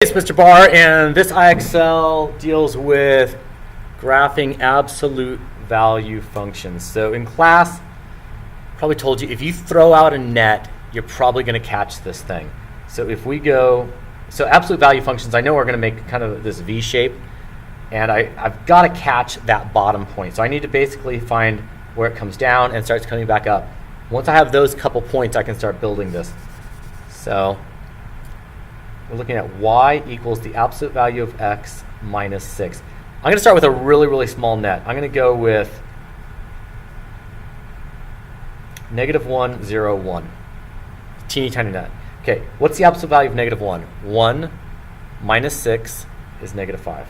It's Mr. Barr, and this IXL deals with graphing absolute value functions. So in class, probably told you if you throw out a net, you're probably going to catch this thing. So if we go, so absolute value functions, I know we're going to make kind of this V shape, and I've got to catch that bottom point. So I need to basically find where it comes down and starts coming back up. Once I have those couple points, I can start building this. So we're looking at y equals the absolute value of x minus 6. I'm going to start with a really, really small net. I'm going to go with -1, 0, 1. Teeny tiny net. Okay, what's the absolute value of -1? 1 minus 6 is -5.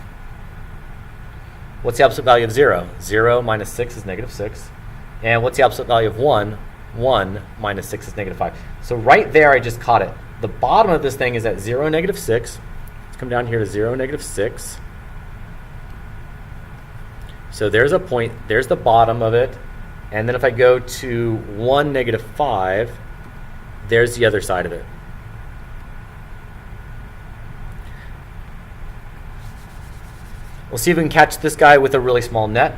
What's the absolute value of 0? 0 minus 6 is -6. And what's the absolute value of 1? 1 minus 6 is -5. So right there, I just caught it. The bottom of this thing is at 0, -6. Let's come down here to 0, -6. So there's a point. There's the bottom of it. And then if I go to 1, -5, there's the other side of it. We'll see if we can catch this guy with a really small net.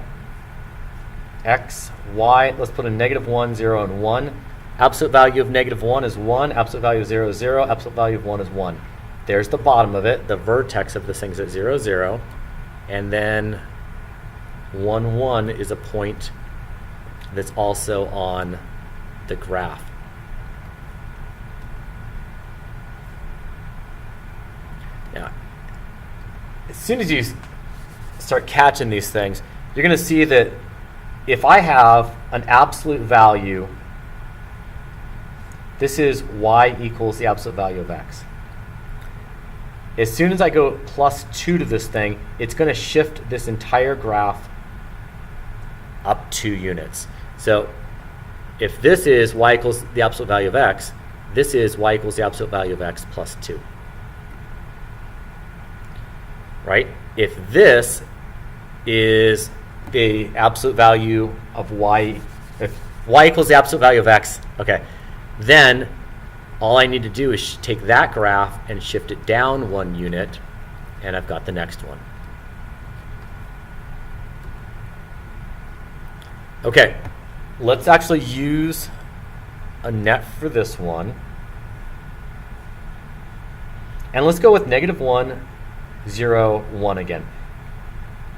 X, Y, let's put a -1, 0, and 1. Absolute value of -1 is 1. Absolute value of 0 is 0. Absolute value of 1 is 1. There's the bottom of it. The vertex of this thing is at 0, 0. And then 1, 1 is a point that's also on the graph. Now, as soon as you start catching these things, you're going to see that if I have an absolute value, this is y equals the absolute value of x. As soon as I go +2 to this thing, it's going to shift this entire graph up 2 units. So if this is y equals the absolute value of x, this is y equals the absolute value of x plus 2. Right? If this is the absolute value of y, if y equals the absolute value of x, okay, then all I need to do is take that graph and shift it down 1 unit, and I've got the next one. Okay, let's actually use a net for this one. And let's go with -1, 0, 1 again.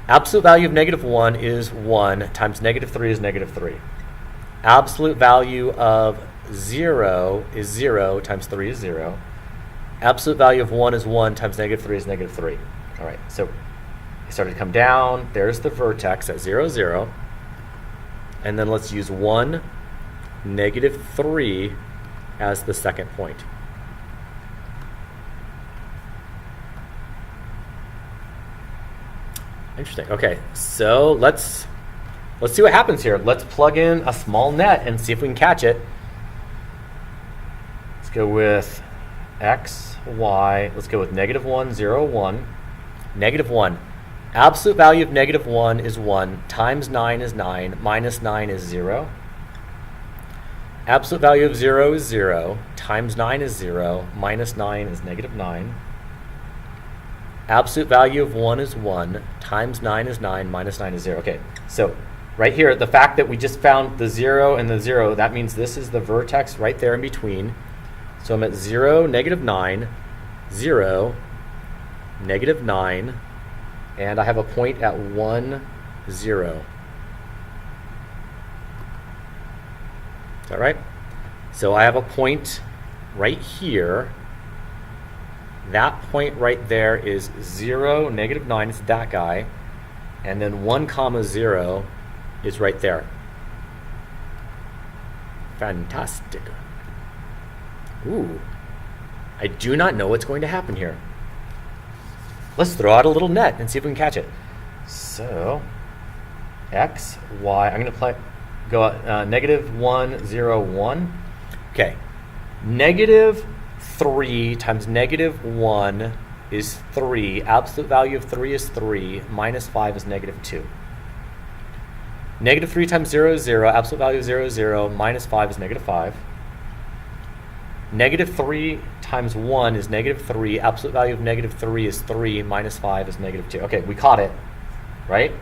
Absolute value of -1 is 1 times -3 is -3. Absolute value of 0 is 0 times 3 is 0. Absolute value of 1 is 1 times -3 is -3. All right, so it started to come down. There's the vertex at 0, 0. And then let's use 1, -3 as the second point. Interesting. Okay, so let's see what happens here. Let's plug in a small net and see if we can catch it. Let's go with x, y. Let's go with -1, 0, 1. -1. Absolute value of -1 is 1 times 9 is 9 minus 9 is 0. Absolute value of 0 is 0 times 9 is 0 minus 9 is -9. Absolute value of 1 is 1 times 9 is 9 minus 9 is 0. Okay, so right here, the fact that we just found the 0 and the 0, that means this is the vertex right there in between. So I'm at 0, -9, 0, -9, and I have a point at 1, 0. Is that right? So I have a point right here. That point right there is 0, -9, it's that guy. And then 1, 0 is right there. Fantastic. Ooh, I do not know what's going to happen here. Let's throw out a little net and see if we can catch it. So, x, y, I'm going to go -1, 0, 1. Okay, -3 times -1 is 3. Absolute value of 3 is 3. Minus 5 is -2. -3 times 0 is 0. Absolute value of 0 is 0. Minus 5 is -5. Negative 3 times 1 is -3. Absolute value of -3 is 3. Minus 5 is -2. Okay, we caught it, right?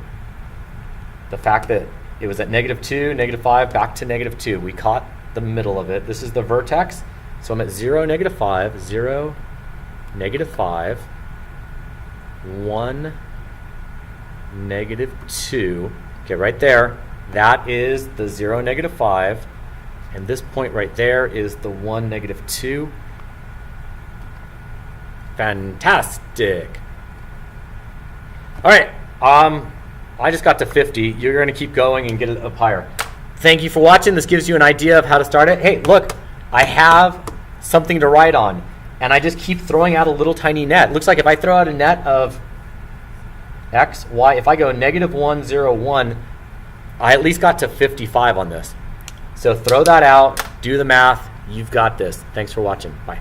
The fact that it was at -2, -5, back to -2. We caught the middle of it. This is the vertex. So I'm at 0, -5, 0, -5, 1, -2. Okay, right there. That is the 0, -5. And this point right there is the 1, -2. Fantastic. All right. I just got to 50. You're going to keep going and get it up higher. Thank you for watching. This gives you an idea of how to start it. Hey, look, I have something to write on, and I just keep throwing out a little tiny net. Looks like if I throw out a net of x, y, if I go -1, 0, 1, I at least got to 55 on this. So throw that out, do the math. You've got this. Thanks for watching. Bye.